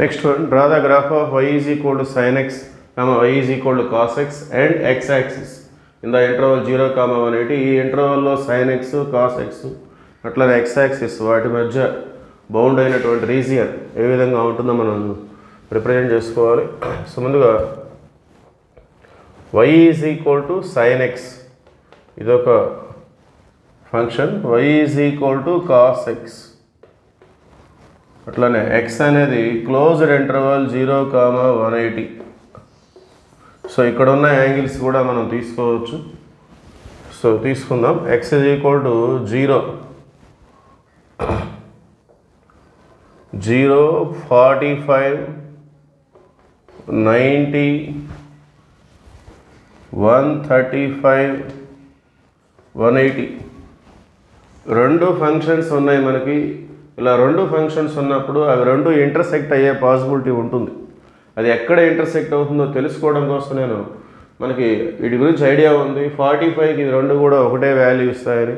Next one, draw the graph of y is equal to sin x, y is equal to cos x and x axis in the interval 0, 180. ఈ ఇంటర్వల్లో sin x, cos x అట్లానే x axis వాటి మధ్య bound అయినటువంటి region ఏ విధంగా ఉంటుందో మనం represent చేసుకోవాలి. So ముందుగా y is equal to sin x, ఇదొక function. y is equal to cos x, అట్లానే x అనేది క్లోజ్డ్ ఇంటర్వల్ 0, 180. సో ఇక్కడ ఉన్న యాంగిల్స్ కూడా మనం తీసుకోవచ్చు. సో తీసుకుందాం. x is equal to 0, 45, 90, 135, 180 రెండు ఫంక్షన్స్ ఉన్నాయి మనకి. ఇలా రెండు ఫంక్షన్స్ ఉన్నప్పుడు అవి రెండు ఇంటర్సెక్ట్ అయ్యే పాసిబిలిటీ ఉంటుంది. అది ఎక్కడ ఇంటర్సెక్ట్ అవుతుందో తెలుసుకోవడం కోసం నేను మనకి వీటి గురించి ఐడియా ఉంది. 45కి రెండు కూడా ఒకటే వాల్యూ ఇస్తాయని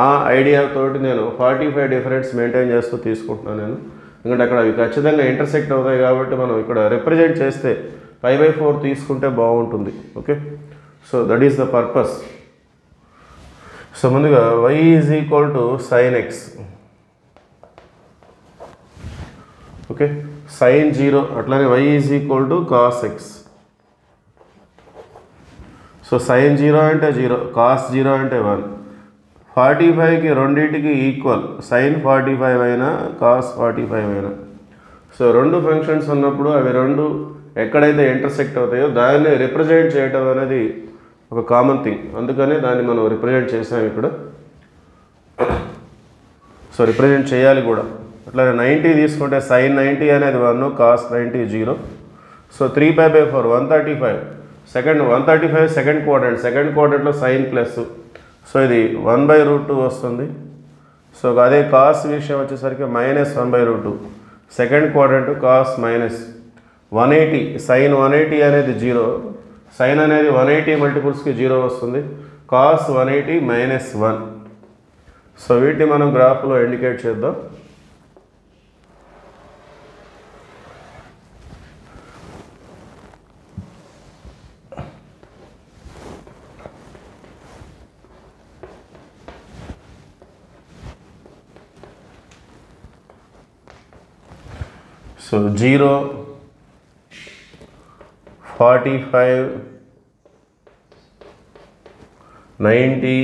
ఆ ఐడియాతోటి నేను 45 డిఫరెన్స్ మెయింటైన్ చేస్తూ తీసుకుంటున్నాను నేను. ఎందుకంటే అక్కడ అవి ఖచ్చితంగా ఇంటర్సెక్ట్ అవుతాయి కాబట్టి మనం ఇక్కడ రిప్రజెంట్ చేస్తే 5/4 తీసుకుంటే బాగుంటుంది. Okay, so that is the purpose. So ముందుగా y is equal to sin x. Okay, sin 0 అట్లానే y is equal to cos x. So sin 0 అంటే 0, cos 0 అంటే 1. 45కి రెండింటికి ఈక్వల్, sin 45 అయినా cos 45 అయినా. సో రెండు ఫంక్షన్స్ ఉన్నప్పుడు అవి రెండు ఎక్కడైతే ఇంటర్సెక్ట్ అవుతాయో దాన్ని రిప్రజెంట్ చేయడం అనేది ఒక కామన్ థింగ్. అందుకనే దాన్ని మనం రిప్రజెంట్ చేసాం ఇక్కడ. సో రిప్రజెంట్ చేయాలి కూడా. అట్లానే 90 తీసుకుంటే sin 90 అనేది 1, cos 90 0. సో 3π/4 135. 135 సెకండ్ క్వాడ్రంట్లో సైన్ ప్లస్. సో ఇది 1/√2 వస్తుంది. సో అదే కాస్ విషయం వచ్చేసరికి -1/√2. Second quadrant cos -180. sin 180 అనేది 0. సైన్ అనేది 180 మల్టిపుల్స్కి 0 వస్తుంది. కాస్ 180 -1. సో వీటిని మనం గ్రాఫ్లో ఇండికేట్ చేద్దాం. సో 0, 45, 90,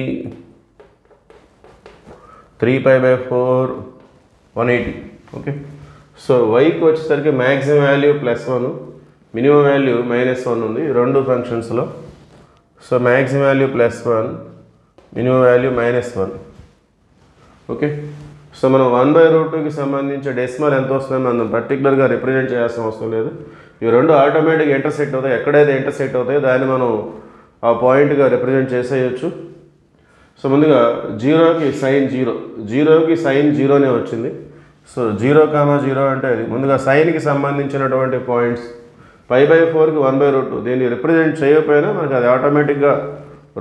3π/4, 180. ఓకే, సో వైకి వచ్చేసరికి మ్యాక్సిమం వాల్యూ +1, మినిమం వాల్యూ -1 ఉంది రెండు ఫంక్షన్స్లో. So maximum value +1, minimum value -1. Okay, so మనం 1/√2కి సంబంధించి డెసిమల్ ఎంత వస్తుందో మనం పర్టికులర్గా రిప్రజెంట్ చేయాల్సిన అవసరం లేదు. ఇవి రెండు ఆటోమేటిక్గా ఇంటర్సెక్ట్ అవుతాయి. ఎక్కడైతే ఇంటర్సెక్ట్ అవుతాయో దాన్ని మనం ఆ పాయింట్గా రిప్రజెంట్ చేసేయచ్చు. సో ముందుగా 0కి sin 0 వచ్చింది. సో 0, 0 అంటే అది ముందుగా సైన్కి సంబంధించినటువంటి పాయింట్స్. π/4కి 1/√2 దీన్ని రిప్రజెంట్ చేయకపోయినా మనకి అది ఆటోమేటిక్గా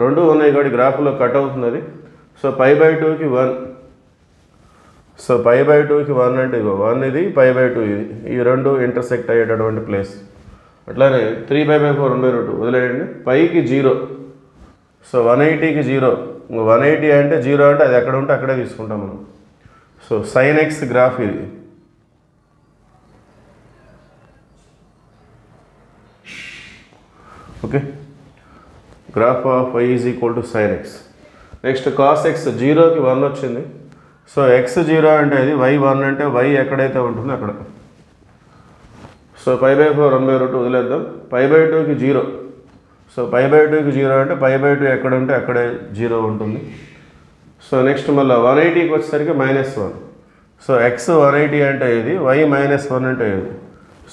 రెండు ఉన్నాయి కాబట్టి గ్రాఫ్లో కట్ అవుతుంది అది. సో π/2కి 1. సో π/2కి 1 అంటే ఇగో 1 ఇది, π/2 ఇది, ఈ రెండు ఇంటర్సెక్ట్ అయ్యేటటువంటి ప్లేస్. అట్లానే 3π/4 1/√2 వదిలేయండి. పైకి 0. సో 180కి 0. 180 అంటే 0 అంటే అది ఎక్కడ ఉంటే అక్కడే తీసుకుంటాం మనం. సో sin x గ్రాఫ్ ఇది. Okay, graph of y is equal to sin x. Next cos x 0కి 1 వచ్చింది. సో x 0 అంటే అది, y 1 అంటే y ఎక్కడైతే ఉంటుందో అక్కడ. సో π/4 1/√2 వదిలేద్దాం. π/2కి 0. సో π/2కి 0 అంటే π/2 ఎక్కడ ఉంటే అక్కడే 0 ఉంటుంది. సో నెక్స్ట్ మళ్ళీ 180కి వచ్చేసరికి -1. సో x 180 అంటే ఇది, y -1 అంటే ఇది.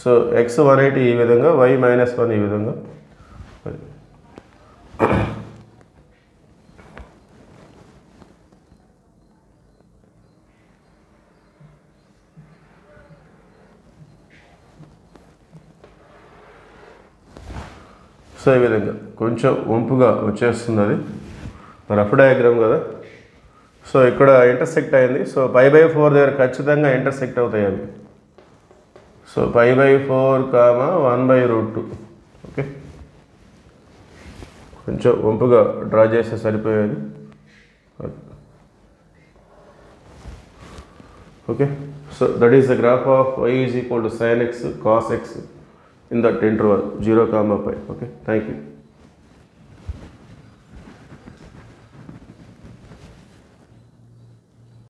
సో x 180 ఈ విధంగా, y -1 ఈ విధంగా. సో ఈ విధంగా కొంచెం వంపుగా వచ్చేస్తుంది అది, రఫ్ డయాగ్రామ్ కదా. సో ఇక్కడ ఇంటర్సెక్ట్ అయింది. సో π/4 దగ్గర ఖచ్చితంగా ఇంటర్సెక్ట్ అవుతాయి అవి. So π/4 comma 1/√2. ఓకే, కొంచెం వంపుగా డ్రా చేస్తే సరిపోయేది. Okay, so that is the graph of y is equal to sin x cos x in that interval 0, π. Okay, thank you.